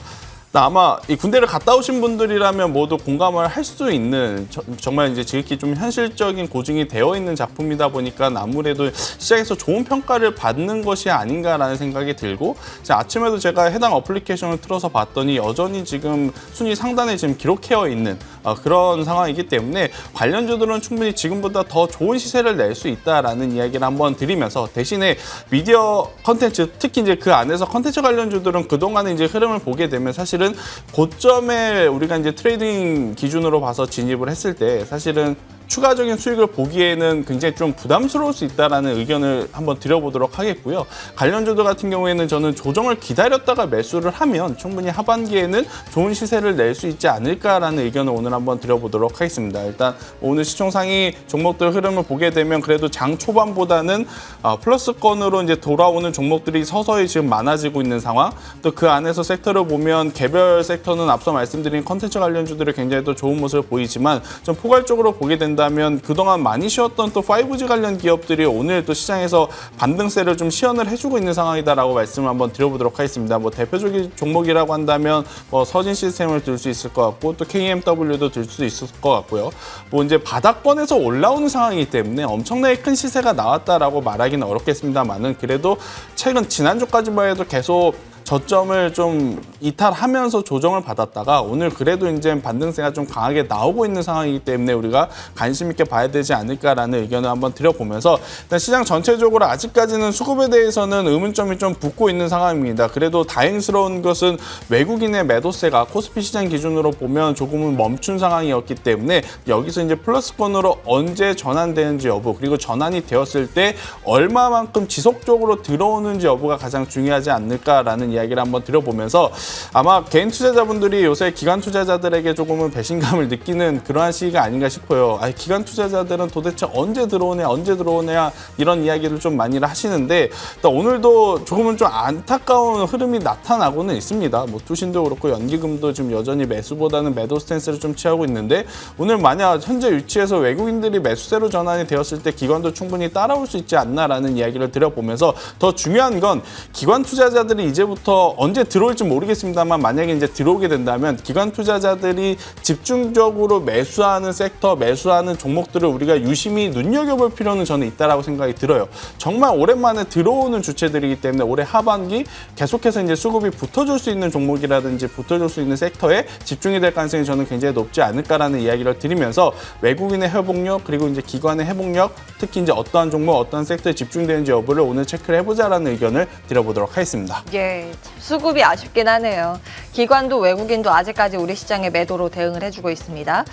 아마 이 군대를 갔다 오신 분들이라면 모두 공감을 할 수 있는 정말 이제 지극히 좀 현실적인 고증이 되어 있는 작품이다 보니까 아무래도 시장에서 좋은 평가를 받는 것이 아닌가라는 생각이 들고 아침에도 제가 해당 어플리케이션을 틀어서 봤더니 여전히 지금 순위 상단에 지금 기록되어 있는 그런 상황이기 때문에 관련주들은 충분히 지금보다 더 좋은 시세를 낼 수 있다라는 이야기를 한번 드리면서 대신에 미디어 컨텐츠 특히 이제 그 안에서 컨텐츠 관련주들은 그동안의 이제 흐름을 보게 되면 사실은 고점에 우리가 이제 트레이딩 기준으로 봐서 진입을 했을 때 사실은 추가적인 수익을 보기에는 굉장히 좀 부담스러울 수 있다는 의견을 한번 드려보도록 하겠고요. 관련주들 같은 경우에는 저는 조정을 기다렸다가 매수를 하면 충분히 하반기에는 좋은 시세를 낼 수 있지 않을까라는 의견을 오늘 한번 드려보도록 하겠습니다. 일단 오늘 시총상위 종목들 흐름을 보게 되면 그래도 장 초반보다는 플러스권으로 이제 돌아오는 종목들이 서서히 지금 많아지고 있는 상황. 또 그 안에서 섹터를 보면 개별 섹터는 앞서 말씀드린 컨텐츠 관련주들이 굉장히 또 좋은 모습을 보이지만 좀 포괄적으로 보게 된다면 그동안 많이 쉬었던 또 5G 관련 기업들이 오늘 또 시장에서 반등세를 좀 시연을 해주고 있는 상황이다라고 말씀을 한번 드려보도록 하겠습니다. 뭐 대표적인 종목이라고 한다면 뭐 서진 시스템을 들 수 있을 것 같고 또 KMW도 들 수 있을 것 같고요. 뭐 이제 바닥권에서 올라오는 상황이기 때문에 엄청나게 큰 시세가 나왔다라고 말하기는 어렵겠습니다만은 그래도 최근 지난주까지만 해도 계속 저점을 좀 이탈하면서 조정을 받았다가 오늘 그래도 이제 반등세가 좀 강하게 나오고 있는 상황이기 때문에 우리가 관심 있게 봐야 되지 않을까라는 의견을 한번 드려보면서 일단 시장 전체적으로 아직까지는 수급에 대해서는 의문점이 좀 붙고 있는 상황입니다. 그래도 다행스러운 것은 외국인의 매도세가 코스피 시장 기준으로 보면 조금은 멈춘 상황이었기 때문에 여기서 이제 플러스권으로 언제 전환되는지 여부 그리고 전환이 되었을 때 얼마만큼 지속적으로 들어오는지 여부가 가장 중요하지 않을까라는 이야기를 한번 드려보면서 아마 개인 투자자분들이 요새 기관 투자자들에게 조금은 배신감을 느끼는 그러한 시기가 아닌가 싶어요. 기관 투자자들은 도대체 언제 들어오냐 이런 이야기를 좀 많이 하시는데 오늘도 조금은 좀 안타까운 흐름이 나타나고는 있습니다. 뭐 투신도 그렇고 연기금도 지금 여전히 매수보다는 매도 스탠스를 좀 취하고 있는데 오늘 만약 현재 위치에서 외국인들이 매수세로 전환이 되었을 때 기관도 충분히 따라올 수 있지 않나라는 이야기를 드려보면서 더 중요한 건 기관 투자자들이 이제부터 언제 들어올지 모르겠습니다만 만약에 이제 들어오게 된다면 기관 투자자들이 집중적으로 매수하는 섹터, 매수하는 종목들을 우리가 유심히 눈여겨볼 필요는 저는 있다라고 생각이 들어요. 정말 오랜만에 들어오는 주체들이기 때문에 올해 하반기 계속해서 이제 수급이 붙어줄 수 있는 종목이라든지 붙어줄 수 있는 섹터에 집중이 될 가능성이 저는 굉장히 높지 않을까라는 이야기를 드리면서 외국인의 회복력 그리고 이제 기관의 회복력 특히 이제 어떠한 종목, 어떠한 섹터에 집중되는지 여부를 오늘 체크를 해보자라는 의견을 드려보도록 하겠습니다. 예, 수급이 아쉽긴 하네요. 기관도 외국인도 아직까지 우리 시장에 매도로 대응을 해주고 있습니다.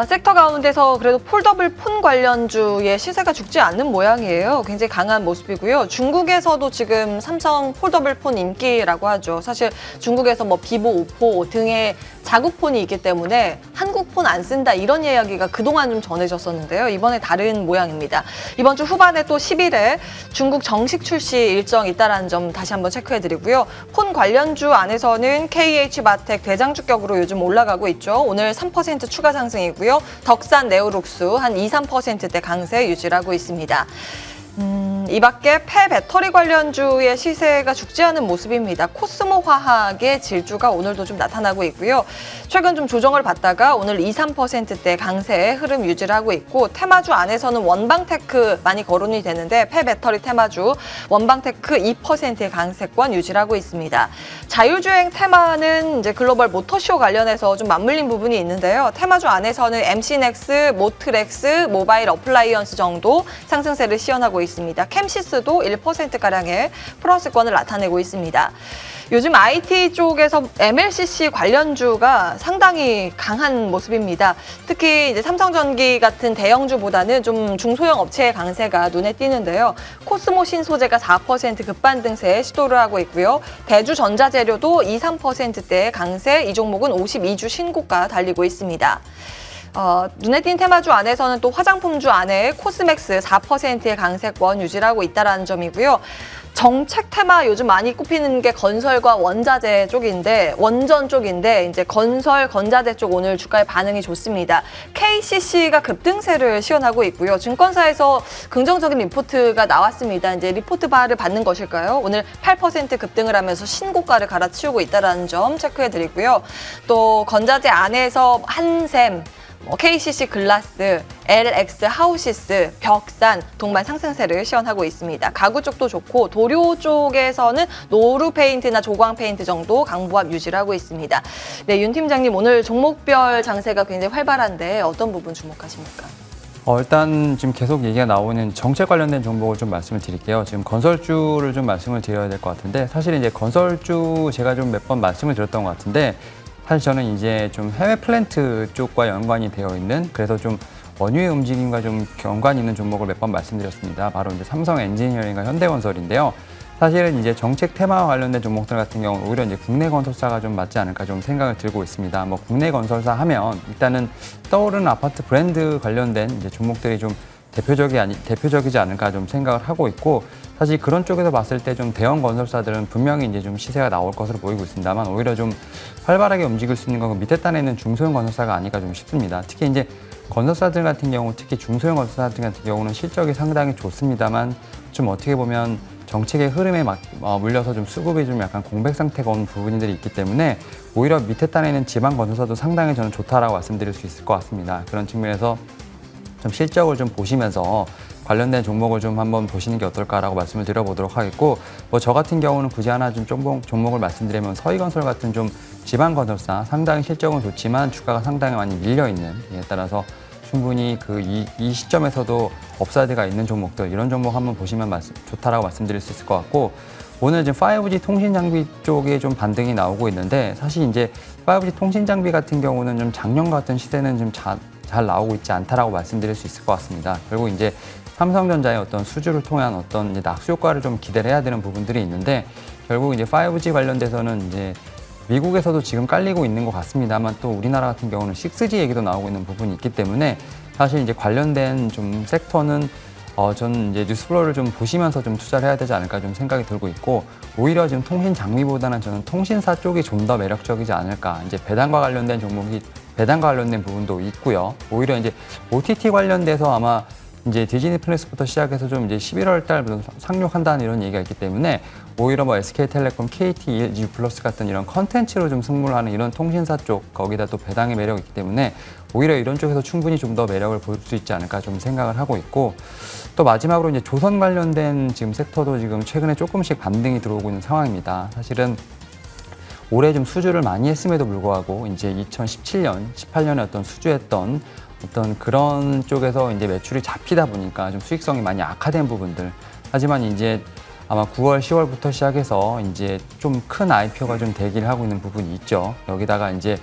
섹터 가운데서 그래도 폴더블 폰 관련주의 시세가 죽지 않는 모양이에요. 굉장히 강한 모습이고요. 중국에서도 지금 삼성 폴더블 폰 인기라고 하죠. 사실 중국에서 뭐 비보, 오포 등의 자국폰이 있기 때문에 한국 핸드폰 안 쓴다 이런 이야기가 그동안 좀 전해졌었는데요. 이번에 다른 모양입니다. 이번 주 후반에 또 10일에 중국 정식 출시 일정 있다라는 점 다시 한번 체크해드리고요. 폰 관련주 안에서는 KH마텍 대장주격으로 요즘 올라가고 있죠. 오늘 3% 추가 상승이고요. 덕산 네오룩스 한 2, 3%대 강세 유지하고 있습니다. 이 밖에 폐배터리 관련주의 시세가 죽지 않은 모습입니다. 코스모 화학의 질주가 오늘도 좀 나타나고 있고요. 최근 좀 조정을 받다가 오늘 2, 3%대 강세의 흐름 유지를 하고 있고 테마주 안에서는 원방테크 많이 거론이 되는데 폐배터리 테마주 원방테크 2%의 강세권 유지를 하고 있습니다. 자율주행 테마는 이제 글로벌 모터쇼 관련해서 좀 맞물린 부분이 있는데요. 테마주 안에서는 MC넥스, 모트렉스, 모바일 어플라이언스 정도 상승세를 시현하고 있습니다. 캠시스도 1%가량의 플러스권을 나타내고 있습니다. 요즘 IT 쪽에서 MLCC 관련주가 상당히 강한 모습입니다. 특히 이제 삼성전기 같은 대형주보다는 좀 중소형 업체의 강세가 눈에 띄는데요. 코스모 신소재가 4% 급반등세 시도를 하고 있고요. 대주전자재료도 2, 3%대의 강세, 이 종목은 52주 신고가 달리고 있습니다. 눈에 띈 테마주 안에서는 또 화장품주 안에 코스맥스 4%의 강세권 유지하고 있다는 점이고요. 정책 테마 요즘 많이 꼽히는 게 건설과 원자재 쪽인데 원전 쪽인데 이제 건설, 건자재 쪽 오늘 주가의 반응이 좋습니다. KCC가 급등세를 시현하고 있고요. 증권사에서 긍정적인 리포트가 나왔습니다. 이제 리포트 바를 받는 것일까요? 오늘 8% 급등을 하면서 신고가를 갈아치우고 있다는 점 체크해 드리고요. 또 건자재 안에서 한샘, KCC 글라스, LX 하우시스, 벽산, 동반 상승세를 시현하고 있습니다. 가구 쪽도 좋고 도료 쪽에서는 노루 페인트나 조광 페인트 정도 강보합 유지를 하고 있습니다. 네, 윤 팀장님 오늘 종목별 장세가 굉장히 활발한데 어떤 부분 주목하십니까? 일단 지금 계속 얘기가 나오는 정책 관련된 정보를 좀 말씀을 드릴게요. 지금 건설주를 좀 말씀을 드려야 될 것 같은데 사실 이제 건설주 제가 좀 몇 번 말씀을 드렸던 것 같은데 사실 저는 이제 좀 해외 플랜트 쪽과 연관이 되어 있는 그래서 좀 원유의 움직임과 좀 연관이 있는 종목을 몇 번 말씀드렸습니다. 바로 이제 삼성 엔지니어링과 현대건설인데요. 사실은 이제 정책 테마와 관련된 종목들 같은 경우는 오히려 이제 국내 건설사가 좀 맞지 않을까 좀 생각을 들고 있습니다. 뭐 국내 건설사 하면 일단은 떠오르는 아파트 브랜드 관련된 이제 종목들이 좀 대표적이지 않을까 좀 생각을 하고 있고 사실 그런 쪽에서 봤을 때 좀 대형 건설사들은 분명히 이제 좀 시세가 나올 것으로 보이고 있습니다만 오히려 좀 활발하게 움직일 수 있는 건 밑에 단에 있는 중소형 건설사가 아닐까 좀 싶습니다. 특히 이제 건설사들 같은 경우 특히 중소형 건설사들 같은 경우는 실적이 상당히 좋습니다만 좀 어떻게 보면 정책의 흐름에 물려서 좀 수급이 좀 약간 공백 상태가 온 부분들이 있기 때문에 오히려 밑에 단에 있는 지방 건설사도 상당히 저는 좋다라고 말씀드릴 수 있을 것 같습니다. 그런 측면에서 좀 실적을 좀 보시면서 관련된 종목을 좀 한번 보시는 게 어떨까라고 말씀을 드려보도록 하겠고 뭐 저 같은 경우는 굳이 하나 좀 종목을 말씀드리면 서희건설 같은 좀 지방 건설사 상당히 실적은 좋지만 주가가 상당히 많이 밀려 있는 에 따라서 충분히 이 시점에서도 업사이드가 있는 종목들 이런 종목 한번 보시면 좋다라고 말씀드릴 수 있을 것 같고 오늘 지금 5G 통신 장비 쪽에 좀 반등이 나오고 있는데 사실 이제 5G 통신 장비 같은 경우는 좀 작년 같은 시세는 좀 잘 나오고 있지 않다라고 말씀드릴 수 있을 것 같습니다. 그리고 이제 삼성전자의 어떤 수주를 통한 어떤 이제 낙수 효과를 좀 기대를 해야 되는 부분들이 있는데 결국 이제 5G 관련돼서는 이제 미국에서도 지금 깔리고 있는 것 같습니다만 또 우리나라 같은 경우는 6G 얘기도 나오고 있는 부분이 있기 때문에 사실 이제 관련된 좀 섹터는 저는 이제 뉴스플로우를 좀 보시면서 좀 투자를 해야 되지 않을까 좀 생각이 들고 있고 오히려 지금 통신 장비보다는 저는 통신사 쪽이 좀 더 매력적이지 않을까 이제 배당과 관련된 부분도 있고요. 오히려 이제 OTT 관련돼서 아마 이제 디즈니 플러스부터 시작해서 좀 이제 11월 달부터 상륙한다는 이런 얘기가 있기 때문에 오히려 뭐 SK텔레콤, KT, ELG 플러스 같은 이런 컨텐츠로 좀 승부를 하는 이런 통신사 쪽 거기다 또 배당의 매력이 있기 때문에 오히려 이런 쪽에서 충분히 좀 더 매력을 볼 수 있지 않을까 좀 생각을 하고 있고 또 마지막으로 이제 조선 관련된 지금 섹터도 지금 최근에 조금씩 반등이 들어오고 있는 상황입니다. 사실은 올해 좀 수주를 많이 했음에도 불구하고 이제 2017년, 18년에 어떤 수주했던 어떤 그런 쪽에서 이제 매출이 잡히다 보니까 좀 수익성이 많이 악화된 부분들. 하지만 이제 아마 9월, 10월부터 시작해서 이제 좀 큰 IPO가 좀 대기를 하고 있는 부분이 있죠. 여기다가 이제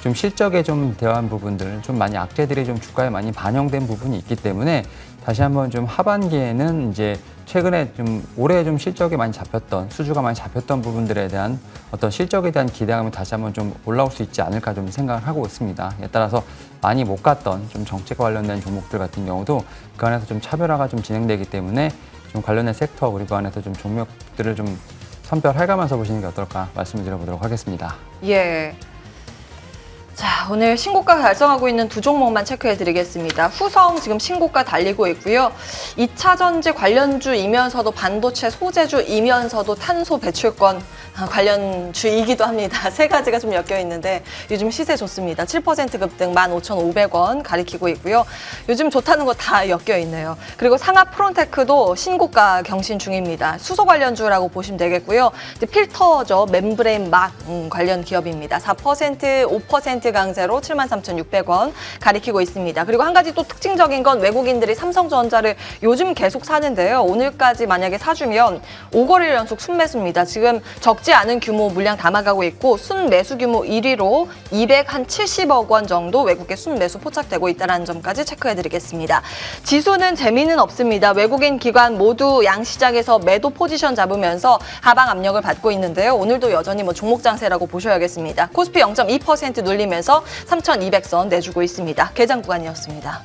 좀 실적에 좀 대한 부분들, 좀 많이 악재들이 좀 주가에 많이 반영된 부분이 있기 때문에 다시 한번 좀 하반기에는 이제 최근에 좀 올해 좀 실적이 많이 잡혔던 수주가 많이 잡혔던 부분들에 대한 어떤 실적에 대한 기대감이 다시 한번 좀 올라올 수 있지 않을까 좀 생각을 하고 있습니다. 이에 따라서 많이 못 갔던 좀 정책 관련된 종목들 같은 경우도 그 안에서 좀 차별화가 좀 진행되기 때문에 좀 관련된 섹터 그리고 그 안에서 좀 종목들을 좀 선별해가면서 보시는 게 어떨까 말씀을 드려보도록 하겠습니다. 예. 자, 오늘 신고가 달성하고 있는 두 종목만 체크해 드리겠습니다. 후성 지금 신고가 달리고 있고요. 2차 전지 관련주이면서도 반도체 소재주이면서도 탄소 배출권 관련주이기도 합니다. 세 가지가 좀 엮여 있는데 요즘 시세 좋습니다. 7% 급등 15,500원 가리키고 있고요. 요즘 좋다는 거 다 엮여 있네요. 그리고 상하 프론테크도 신고가 경신 중입니다. 수소 관련주라고 보시면 되겠고요. 이제 필터죠. 멤브레인 막 관련 기업입니다. 4%, 5% 강세로 73,600원 가리키고 있습니다. 그리고 한 가지 또 특징적인 건 외국인들이 삼성전자를 요즘 계속 사는데요. 오늘까지 만약에 사주면 5거래일 연속 순매수입니다. 지금 적지 않은 규모 물량 담아가고 있고 순매수 규모 1위로 270억 원 정도 외국계 순매수 포착되고 있다는 점까지 체크해드리겠습니다. 지수는 재미는 없습니다. 외국인 기관 모두 양시장에서 매도 포지션 잡으면서 하방 압력을 받고 있는데요. 오늘도 여전히 종목 장세라고 보셔야겠습니다. 코스피 0.2% 눌리면서 3,200선 내주고 있습니다. 개장 구간이었습니다.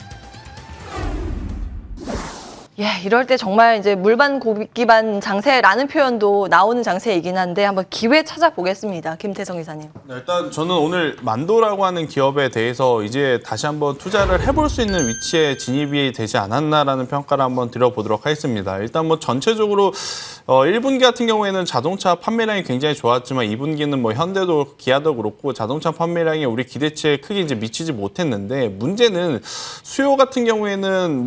예, 이럴 때 정말 이제 물반 고기반 장세라는 표현도 나오는 장세이긴 한데 한번 기회 찾아보겠습니다. 김태성 이사님. 네, 일단 저는 오늘 만도라고 하는 기업에 대해서 이제 다시 한번 투자를 해볼 수 있는 위치에 진입이 되지 않았나라는 평가를 한번 드려보도록 하겠습니다. 일단 전체적으로 1분기 같은 경우에는 자동차 판매량이 굉장히 좋았지만 2분기는 현대도 기아도 그렇고 자동차 판매량이 우리 기대치에 크게 이제 미치지 못했는데 문제는 수요 같은 경우에는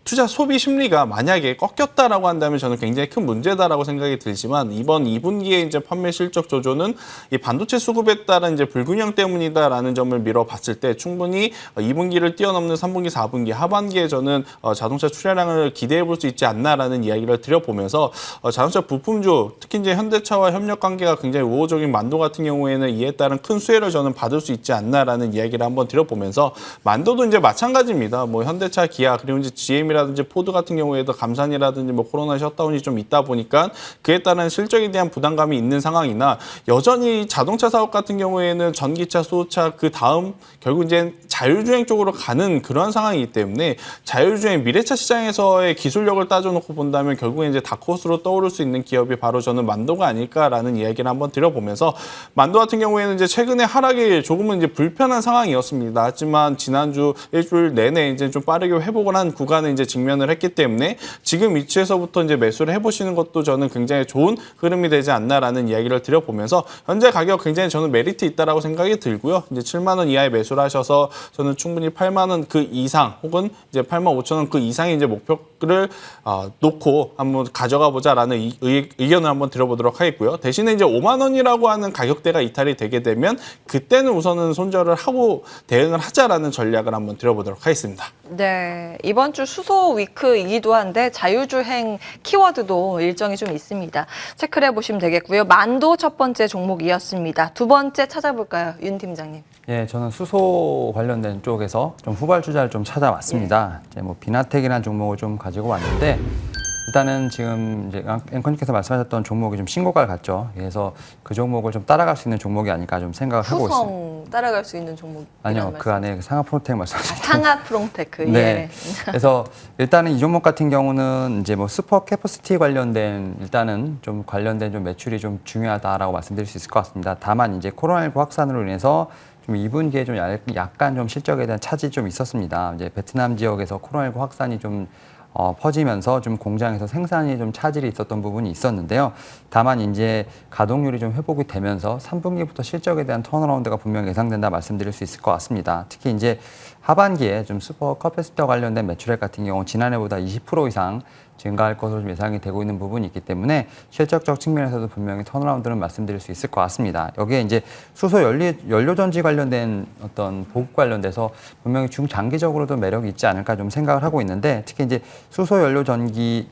투자 소비 심리가 만약에 꺾였다라고 한다면 저는 굉장히 큰 문제다라고 생각이 들지만 이번 2분기에 이제 판매 실적 조조는 이 반도체 수급에 따른 이제 불균형 때문이다라는 점을 미뤄봤을 때 충분히 2분기를 뛰어넘는 3분기, 4분기 하반기에 저는 자동차 출하량을 기대해 볼 수 있지 않나라는 이야기를 드려보면서 자동차 부품주 특히 이제 현대차와 협력 관계가 굉장히 우호적인 만도 같은 경우에는 이에 따른 큰 수혜를 저는 받을 수 있지 않나라는 이야기를 한번 드려보면서 만도도 이제 마찬가지입니다. 현대차, 기아 그리고 이제 GM이라든지 포드 같은 경우에도 감산이라든지 코로나 셧다운이 좀 있다 보니까 그에 따른 실적에 대한 부담감이 있는 상황이나 여전히 자동차 사업 같은 경우에는 전기차, 수소차 그 다음 결국 이제 자율주행 쪽으로 가는 그런 상황이기 때문에 자율주행 미래차 시장에서의 기술력을 따져놓고 본다면 결국에 이제 다크호스로 떠오를 수 있는 기업이 바로 저는 만도가 아닐까라는 이야기를 한번 드려보면서 만도 같은 경우에는 이제 최근에 하락이 조금은 이제 불편한 상황이었습니다. 하지만 지난주 일주일 내내 이제 좀 빠르게 회복을 한 구간을 이제 직면을 했기 때문에 지금 위치에서부터 이제 매수를 해보시는 것도 저는 굉장히 좋은 흐름이 되지 않나라는 이야기를 드려보면서 현재 가격 굉장히 저는 메리트 있다라고 생각이 들고요. 이제 7만 원 이하에 매수를 하셔서 저는 충분히 8만 원 그 이상 혹은 이제 8만 5천 원 그 이상의 이제 목표를 놓고 한번 가져가 보자라는 의견을 한번 드려보도록 하겠고요. 대신에 이제 5만 원이라고 하는 가격대가 이탈이 되게 되면 그때는 우선은 손절을 하고 대응을 하자라는 전략을 한번 드려보도록 하겠습니다. 네, 이번 주 수소 위크이기도 한데 자율주행 키워드도 일정이 좀 있습니다. 체크를 해보시면 되겠고요. 만도 첫 번째 종목이었습니다. 두 번째 찾아볼까요, 윤 팀장님? 예, 저는 수소 관련된 쪽에서 좀 후발주자를 좀 찾아왔습니다. 이제 비나텍이라는 종목을 좀 가지고 왔는데 일단은 지금 이제 앵커님께서 말씀하셨던 종목이 좀 신고가를 갔죠. 그래서 그 종목을 좀 따라갈 수 있는 종목이 아닐까 좀 생각을 하고 있습니다. 후성 따라갈 수 있는 종목? 아니요, 그 안에 상하 프로텍 말씀하셨죠. 상하 프론테크. 네. 예. 그래서 일단은 이 종목 같은 경우는 이제 슈퍼 캐퍼시티 관련된 일단은 좀 관련된 좀 매출이 좀 중요하다라고 말씀드릴 수 있을 것 같습니다. 다만 이제 코로나19 확산으로 인해서 좀 2분기에 좀 약간 좀 실적에 대한 차질이 좀 있었습니다. 이제 베트남 지역에서 코로나19 확산이 좀 퍼지면서 좀 공장에서 생산이 좀 차질이 있었던 부분이 있었는데요. 다만 이제 가동률이 좀 회복이 되면서 3분기부터 실적에 대한 턴어라운드가 분명 예상된다 말씀드릴 수 있을 것 같습니다. 특히 이제 하반기에 좀 슈퍼 커패시터 관련된 매출액 같은 경우 지난해보다 20% 이상 증가할 것으로 좀 예상이 되고 있는 부분이 있기 때문에 실적적 측면에서도 분명히 턴어라운드는 말씀드릴 수 있을 것 같습니다. 여기에 이제 수소 연료전지 관련된 어떤 보급 관련돼서 분명히 중장기적으로도 매력이 있지 않을까 좀 생각을 하고 있는데 특히 이제 수소 연료전지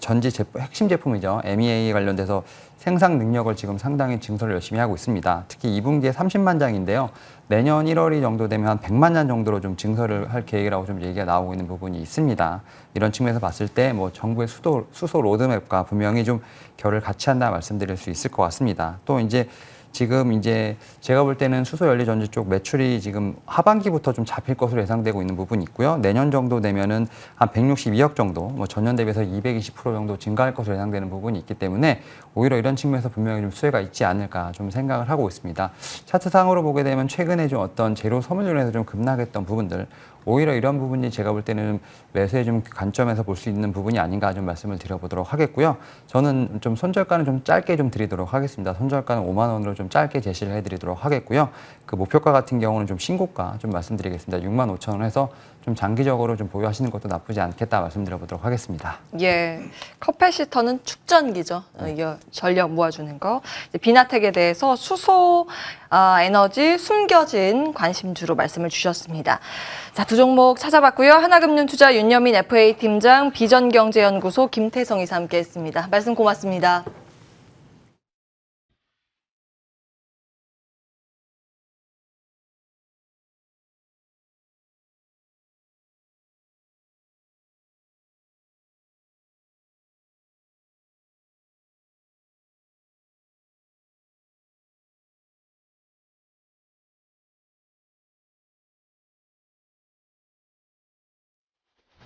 핵심 제품이죠. MEA 관련돼서 생산 능력을 지금 상당히 증설을 열심히 하고 있습니다. 특히 2분기에 30만 장인데요. 내년 1월이 정도 되면 한 100만 장 정도로 좀 증설을 할 계획이라고 좀 얘기가 나오고 있는 부분이 있습니다. 이런 측면에서 봤을 때 뭐 정부의 수소 로드맵과 분명히 좀 결을 같이 한다 말씀드릴 수 있을 것 같습니다. 또 이제 지금 이제 제가 볼 때는 수소 연료 전지 쪽 매출이 지금 하반기부터 좀 잡힐 것으로 예상되고 있는 부분이 있고요. 내년 정도 되면은 한 162억 정도, 뭐 전년 대비해서 220% 정도 증가할 것으로 예상되는 부분이 있기 때문에 오히려 이런 측면에서 분명히 좀 수혜가 있지 않을까 좀 생각을 하고 있습니다. 차트상으로 보게 되면 최근에 좀 어떤 재료 소멸률에서 좀 급락했던 부분들, 오히려 이런 부분이 제가 볼 때는 매수의 좀 관점에서 볼 수 있는 부분이 아닌가 좀 말씀을 드려보도록 하겠고요. 저는 좀 손절가는 좀 짧게 좀 드리도록 하겠습니다. 손절가는 5만 원으로 좀 짧게 제시를 해드리도록 하겠고요. 그 목표가 같은 경우는 좀 신고가 좀 말씀드리겠습니다. 6만 5천 원 해서 좀 장기적으로 좀 보유하시는 것도 나쁘지 않겠다 말씀드려보도록 하겠습니다. 예, 커패시터는 축전기죠. 이게 전력 모아주는 거. 이제 비나텍에 대해서 수소 에너지 숨겨진 관심주로 말씀을 주셨습니다. 자, 두 종목 찾아봤고요. 하나금융투자 윤여민 FA 팀장, 비전경제연구소 김태성 이사 함께했습니다. 말씀 고맙습니다.